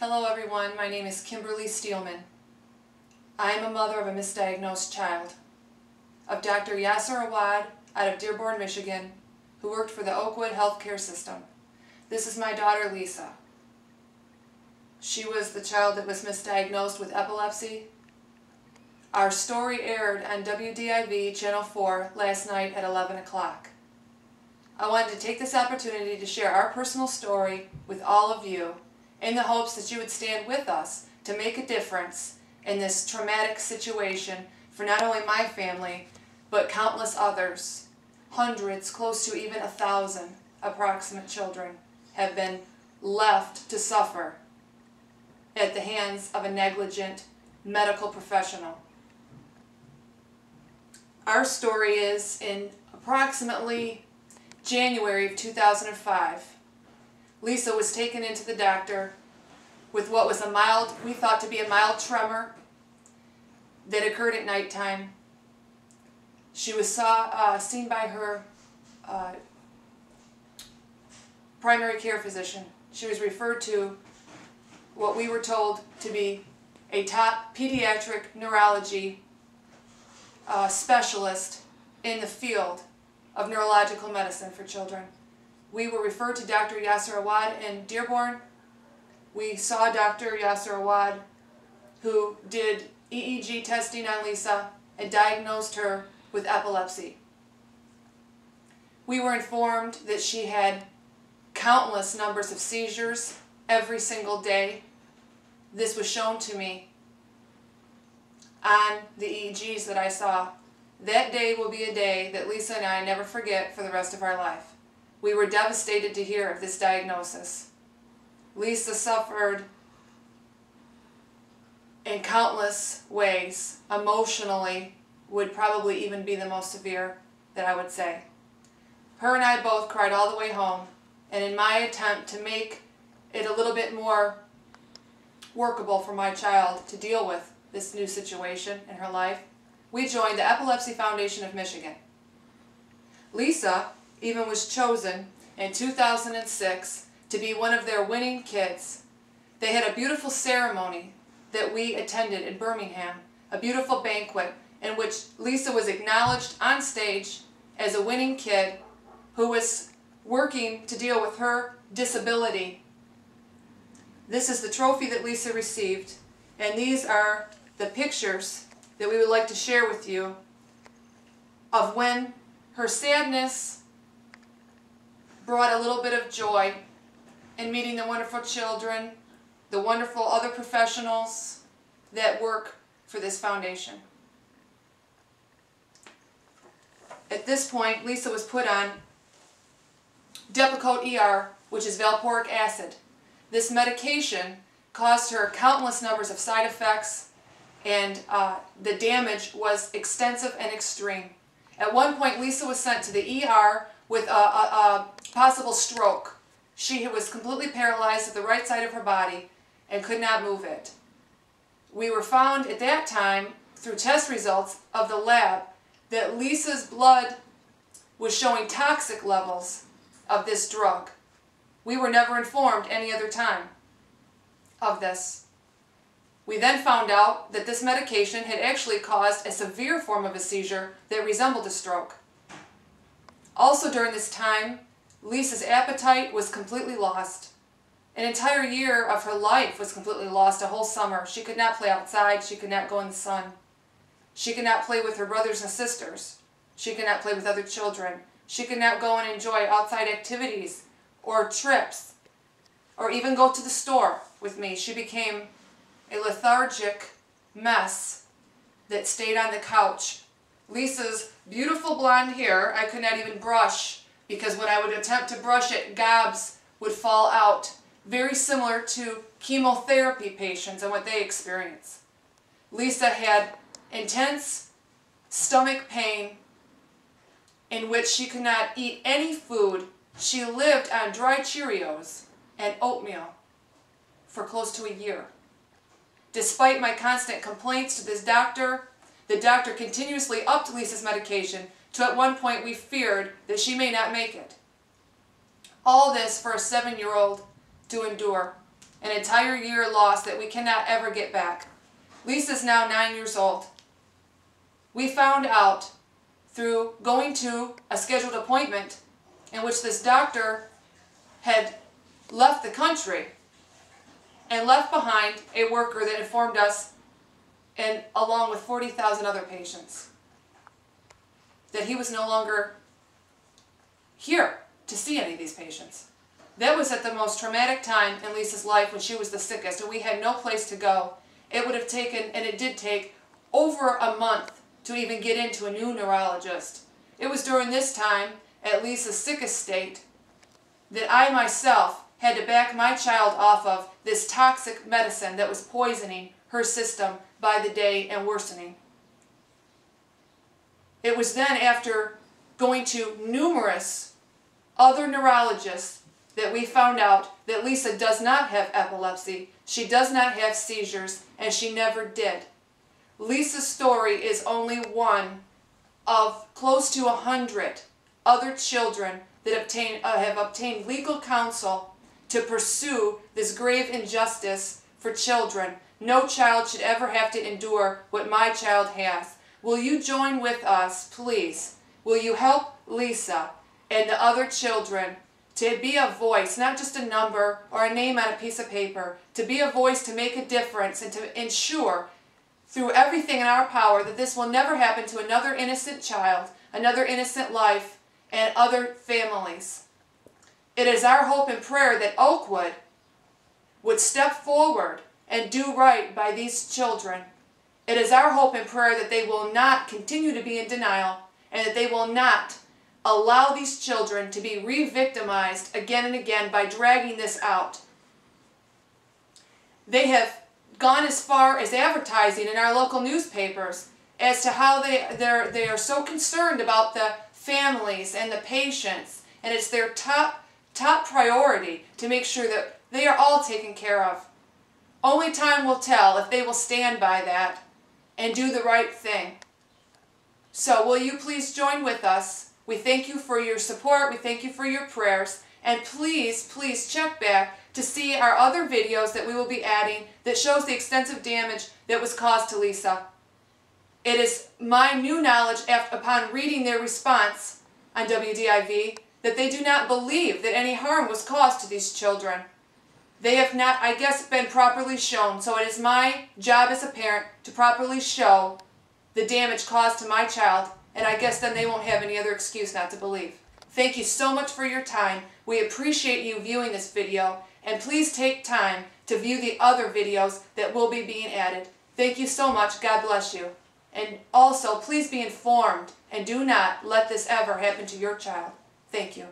Hello everyone, my name is Kimberly Steelman. I am a mother of a misdiagnosed child, of Dr. Yasser Awaad out of Dearborn, Michigan, who worked for the Oakwood Healthcare System. This is my daughter Lisa. She was the child that was misdiagnosed with epilepsy. Our story aired on WDIV Channel 4 last night at 11 o'clock. I wanted to take this opportunity to share our personal story with all of you in the hopes that you would stand with us to make a difference in this traumatic situation for not only my family, but countless others. Hundreds, close to even 1,000 approximate children have been left to suffer at the hands of a negligent medical professional. Our story is in approximately January of 2005. Lisa was taken into the doctor with what was we thought to be a mild tremor that occurred at nighttime. She was seen by her primary care physician. She was referred to what we were told to be a top pediatric neurology specialist in the field of neurological medicine for children. We were referred to Dr. Yasser Awaad in Dearborn. We saw Dr. Yasser Awaad, who did EEG testing on Lisa and diagnosed her with epilepsy. We were informed that she had countless numbers of seizures every single day. This was shown to me on the EEGs that I saw. That day will be a day that Lisa and I never forget for the rest of our life. We were devastated to hear of this diagnosis. Lisa suffered in countless ways. Emotionally would probably even be the most severe that I would say. Her and I both cried all the way home, and in my attempt to make it a little bit more workable for my child to deal with this new situation in her life, we joined the Epilepsy Foundation of Michigan. Lisa even was chosen in 2006 to be one of their winning kids. They had a beautiful ceremony that we attended in Birmingham, a beautiful banquet in which Lisa was acknowledged on stage as a winning kid who was working to deal with her disability. This is the trophy that Lisa received, and these are the pictures that we would like to share with you of when her sadness brought a little bit of joy in meeting the wonderful children, the wonderful other professionals that work for this foundation. At this point, Lisa was put on Depakote ER, which is valproic acid. This medication caused her countless numbers of side effects, and the damage was extensive and extreme. At one point, Lisa was sent to the ER with a possible stroke. She was completely paralyzed at the right side of her body and could not move it. We were found at that time, through test results of the lab, that Lisa's blood was showing toxic levels of this drug. We were never informed any other time of this. We then found out that this medication had actually caused a severe form of a seizure that resembled a stroke. Also during this time, Lisa's appetite was completely lost. An entire year of her life was completely lost, a whole summer. She could not play outside. She could not go in the sun. She could not play with her brothers and sisters. She could not play with other children. She could not go and enjoy outside activities or trips or even go to the store with me. She became a lethargic mess that stayed on the couch. Lisa's beautiful blonde hair I could not even brush, because when I would attempt to brush it, gobs would fall out, very similar to chemotherapy patients and what they experience. Lisa had intense stomach pain in which she could not eat any food. She lived on dry Cheerios and oatmeal for close to a year. Despite my constant complaints to this doctor, the doctor continuously upped Lisa's medication to at one point we feared that she may not make it. All this for a 7-year-old to endure. an entire year lost that we cannot ever get back. Lisa's now 9 years old. We found out through going to a scheduled appointment in which this doctor had left the country and left behind a worker that informed us, and along with 40,000 other patients, that he was no longer here to see any of these patients. That was at the most traumatic time in Lisa's life when she was the sickest and we had no place to go. It would have taken, and it did take, over a month to even get into a new neurologist. It was during this time, at Lisa's sickest state, that I myself had to back my child off of this toxic medicine that was poisoning her system by the day and worsening. It was then, after going to numerous other neurologists, that we found out that Lisa does not have epilepsy, she does not have seizures, and she never did. Lisa's story is only one of close to 100 other children that have obtained legal counsel to pursue this grave injustice for children. No child should ever have to endure what my child has. Will you join with us, please? Will you help Lisa and the other children to be a voice, not just a number or a name on a piece of paper, to be a voice to make a difference and to ensure through everything in our power that this will never happen to another innocent child, another innocent life, and other families. It is our hope and prayer that Oakwood would step forward and do right by these children. It is our hope and prayer that they will not continue to be in denial and that they will not allow these children to be re-victimized again and again by dragging this out. They have gone as far as advertising in our local newspapers as to how they are so concerned about the families and the patients, and it's their top priority to make sure that they are all taken care of. Only time will tell if they will stand by that and do the right thing. So will you please join with us? We thank you for your support, we thank you for your prayers, and please check back to see our other videos that we will be adding that shows the extensive damage that was caused to Lisa. It is my new knowledge upon reading their response on WDIV that they do not believe that any harm was caused to these children. They have not, I guess, been properly shown, so it is my job as a parent to properly show the damage caused to my child, and I guess then they won't have any other excuse not to believe. Thank you so much for your time. We appreciate you viewing this video, and please take time to view the other videos that will be being added. Thank you so much. God bless you. And also, please be informed and do not let this ever happen to your child. Thank you.